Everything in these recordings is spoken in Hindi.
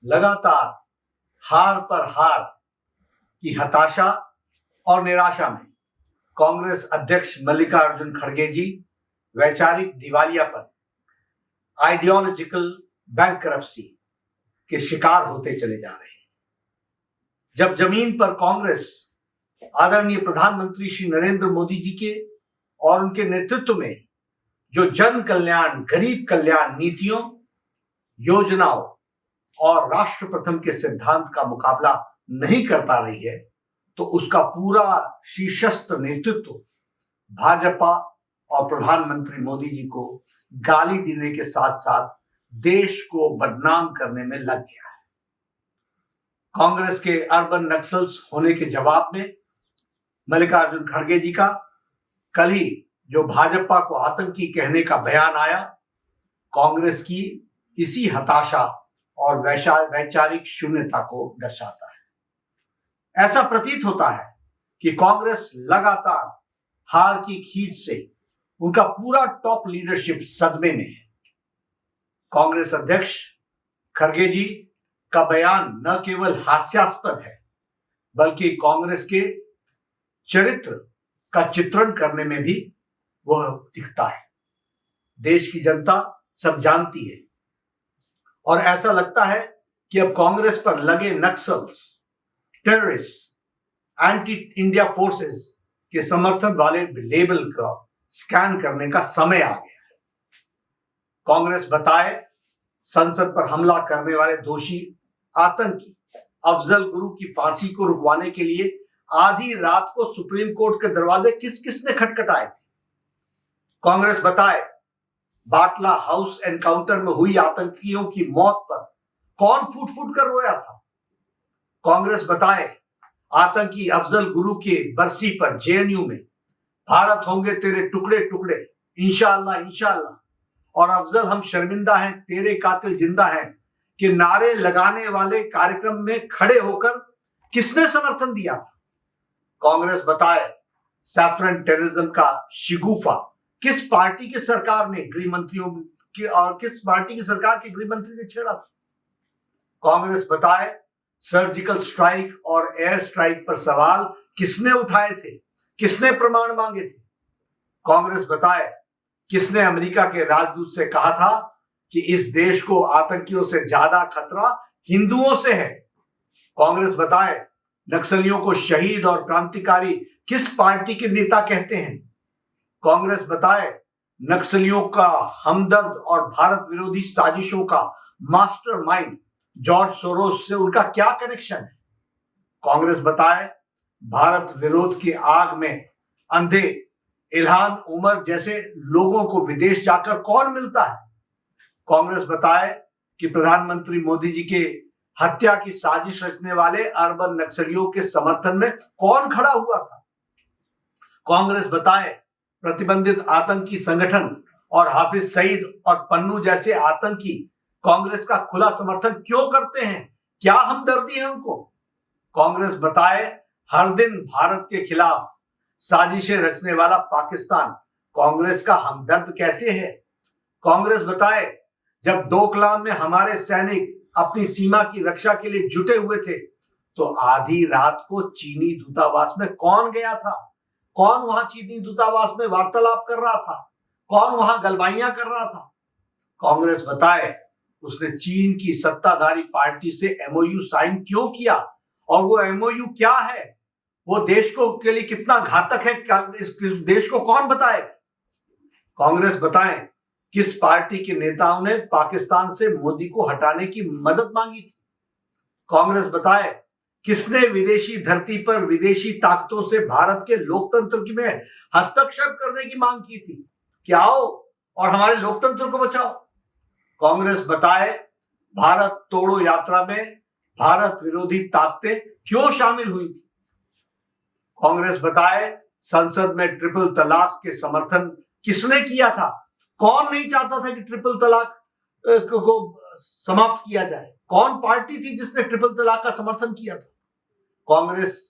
लगातार हार पर हार की हताशा और निराशा में कांग्रेस अध्यक्ष मल्लिकार्जुन खड़गे जी वैचारिक दिवालियापन, आइडियोलॉजिकल बैंकरप्सी के शिकार होते चले जा रहे हैं। जब जमीन पर कांग्रेस आदरणीय प्रधानमंत्री श्री नरेंद्र मोदी जी के और उनके नेतृत्व में जो जन कल्याण, गरीब कल्याण नीतियों, योजनाओं और राष्ट्र प्रथम के सिद्धांत का मुकाबला नहीं कर पा रही है, तो उसका पूरा शीर्षस्थ नेतृत्व भाजपा और प्रधानमंत्री मोदी जी को गाली देने के साथ साथ देश को बदनाम करने में लग गया है। कांग्रेस के अर्बन नक्सल्स होने के जवाब में मल्लिकार्जुन खड़गे जी का कल ही जो भाजपा को आतंकी कहने का बयान आया, कांग्रेस की इसी हताशा और वैचारिक शून्यता को दर्शाता है। ऐसा प्रतीत होता है कि कांग्रेस लगातार हार की खींच से उनका पूरा टॉप लीडरशिप सदमे में है। कांग्रेस अध्यक्ष खड़गे जी का बयान न केवल हास्यास्पद है, बल्कि कांग्रेस के चरित्र का चित्रण करने में भी वह दिखता है। देश की जनता सब जानती है और ऐसा लगता है कि अब कांग्रेस पर लगे Naxals, terrorist, anti India forces के समर्थन वाले लेबल का स्कैन करने का समय आ गया है। कांग्रेस बताए संसद पर हमला करने वाले दोषी आतंकी अफजल गुरु की फांसी को रुकवाने के लिए आधी रात को सुप्रीम कोर्ट के दरवाजे किस किसने खटखटाए थे। कांग्रेस बताए बाटला हाउस एनकाउंटर में हुई आतंकियों की मौत पर कौन फूट फूट कर रोया था। कांग्रेस बताए आतंकी अफजल गुरु के बरसी पर जेएनयू में भारत होंगे तेरे टुकड़े टुकड़े, इंशाअल्लाह इंशाअल्लाह, और अफजल हम शर्मिंदा हैं, तेरे कातिल जिंदा हैं कि नारे लगाने वाले कार्यक्रम में खड़े होकर किसने समर्थन दिया था। कांग्रेस बताए सैफरन टेररिज्म का शिगुफा किस पार्टी की सरकार ने गृह मंत्रियों की और किस पार्टी की सरकार के गृह मंत्री ने छेड़ा था। कांग्रेस बताए सर्जिकल स्ट्राइक और एयर स्ट्राइक पर सवाल किसने उठाए थे, किसने प्रमाण मांगे थे। कांग्रेस बताए किसने अमेरिका के राजदूत से कहा था कि इस देश को आतंकियों से ज्यादा खतरा हिंदुओं से है। कांग्रेस बताए नक्सलियों को शहीद और क्रांतिकारी किस पार्टी के नेता कहते हैं। कांग्रेस बताए नक्सलियों का हमदर्द और भारत विरोधी साजिशों का मास्टरमाइंड जॉर्ज सोरोस से उनका क्या कनेक्शन है। कांग्रेस बताए भारत विरोध की आग में अंधे इल्हान उमर जैसे लोगों को विदेश जाकर कौन मिलता है। कांग्रेस बताए कि प्रधानमंत्री मोदी जी के हत्या की साजिश रचने वाले अर्बन नक्सलियों के समर्थन में कौन खड़ा हुआ था। कांग्रेस बताए प्रतिबंधित आतंकी संगठन और हाफिज सईद और पन्नू जैसे आतंकी कांग्रेस का खुला समर्थन क्यों करते हैं, क्या हमदर्दी है उनको। कांग्रेस बताए हर दिन भारत के खिलाफ साजिशें रचने वाला पाकिस्तान कांग्रेस का हमदर्द कैसे है। कांग्रेस बताए जब डोकलाम में हमारे सैनिक अपनी सीमा की रक्षा के लिए जुटे हुए थे तो आधी रात को चीनी दूतावास में कौन गया था, कौन वहां चीनी दूतावास में वार्तालाप कर रहा था, कौन वहां गलबाइयां कर रहा था। कांग्रेस बताए उसने चीन की सत्ताधारी पार्टी से एमओयू साइन क्यों किया और वो एमओयू क्या है, वो देश को के लिए कितना घातक है, इस देश को कौन बताएगा। कांग्रेस बताए किस पार्टी के नेताओं ने पाकिस्तान से मोदी को हटाने की मदद मांगी थी। कांग्रेस बताए किसने विदेशी धरती पर विदेशी ताकतों से भारत के लोकतंत्र में हस्तक्षेप करने की मांग की थी कि आओ और हमारे लोकतंत्र को बचाओ। कांग्रेस बताए भारत तोड़ो यात्रा में भारत विरोधी ताकतें क्यों शामिल हुई थी। कांग्रेस बताए संसद में ट्रिपल तलाक के समर्थन किसने किया था, कौन नहीं चाहता था कि ट्रिपल तलाक को समाप्त किया जाए, कौन पार्टी थी जिसने ट्रिपल तलाक का समर्थन किया था। कांग्रेस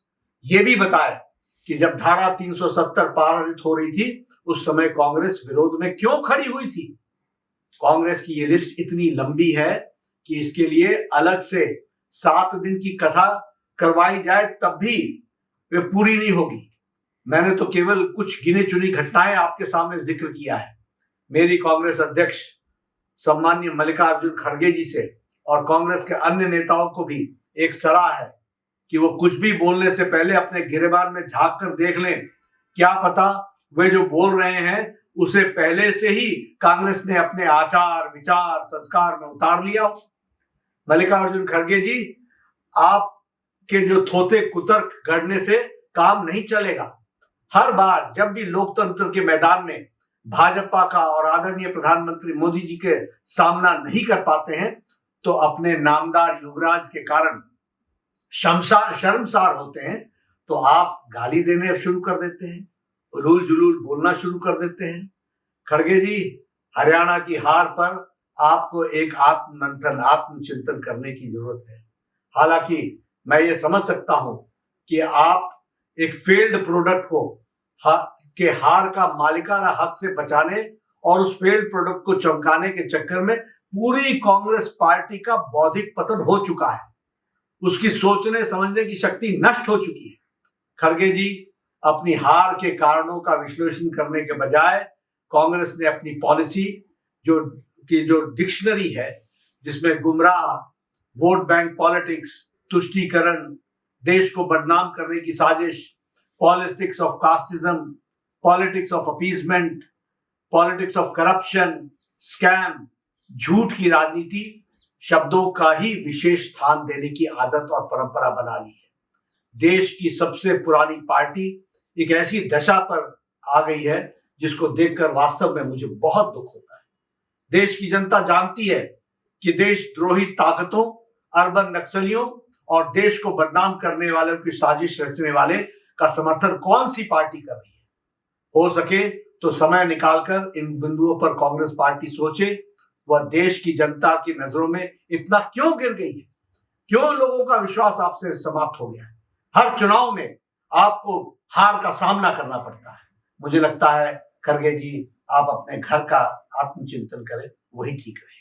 ये भी बताया कि जब धारा 370 पारित हो रही थी उस समय कांग्रेस विरोध में क्यों खड़ी हुई थी। कांग्रेस की ये लिस्ट इतनी लंबी है कि इसके लिए अलग से 7 दिन की कथा करवाई जाए तब भी वे पूरी नहीं होगी। मैंने तो केवल कुछ गिने चुनी घटनाएं आपके सामने जिक्र किया है। मेरी कांग्रेस अध्यक्ष सम्माननीय मल्लिकार्जुन खड़गे जी से और कांग्रेस के अन्य नेताओं को भी एक सलाह है कि वो कुछ भी बोलने से पहले अपने गिरेबान में झांक कर देख लें। क्या पता वे जो बोल रहे हैं उसे पहले से ही कांग्रेस ने अपने आचार विचार संस्कार में उतार लिया हो। मल्लिकार्जुन खड़गे जी, आपके जो थोथे कुतर्क गढ़ने से काम नहीं चलेगा। हर बार जब भी लोकतंत्र के मैदान में भाजपा का और आदरणीय प्रधानमंत्री मोदी जी के सामना नहीं कर पाते हैं तो अपने नामदार युवराज के कारण शर्मसार होते हैं, तो आप गाली देने शुरू कर देते हैं, उलूल जुलूल बोलना शुरू कर देते हैं। खड़गे जी, हरियाणा की हार पर आपको एक आत्ममंथन आत्मचिंतन करने की जरूरत है। हालांकि मैं ये समझ सकता हूं कि आप एक फेल्ड प्रोडक्ट को के हार का मालिकाना हक से बचाने और उस फेल्ड प्रोडक्ट को चमकाने के चक्कर में पूरी कांग्रेस पार्टी का बौद्धिक पतन हो चुका है। उसकी सोचने समझने की शक्ति नष्ट हो चुकी है। खड़गे जी, अपनी हार के कारणों का विश्लेषण करने के बजाय कांग्रेस ने अपनी पॉलिसी जो डिक्शनरी है, जिसमें गुमराह, वोट बैंक पॉलिटिक्स, तुष्टीकरण, देश को बदनाम करने की साजिश, politics of casteism, politics of appeasement, politics of corruption, scam, झूठ की राजनीति शब्दों का ही विशेष स्थान देने की आदत और परंपरा बना ली है। देश की सबसे पुरानी पार्टी एक ऐसी दशा पर आ गई है जिसको देखकर वास्तव में मुझे बहुत दुख होता है। देश की जनता जानती है कि देशद्रोही ताकतों, अर्बन नक्सलियों और देश को बदनाम करने वालों की साजिश रचने वाले का समर्थन कौन सी पार्टी कर रही है। हो सके तो समय निकालकर इन बिंदुओं पर कांग्रेस पार्टी सोचे, वह देश की जनता की नजरों में इतना क्यों गिर गई है, क्यों लोगों का विश्वास आपसे समाप्त हो गया है। हर चुनाव में आपको हार का सामना करना पड़ता है। मुझे लगता है खड़गे जी, आप अपने घर का आत्मचिंतन करें, वही ठीक रहे।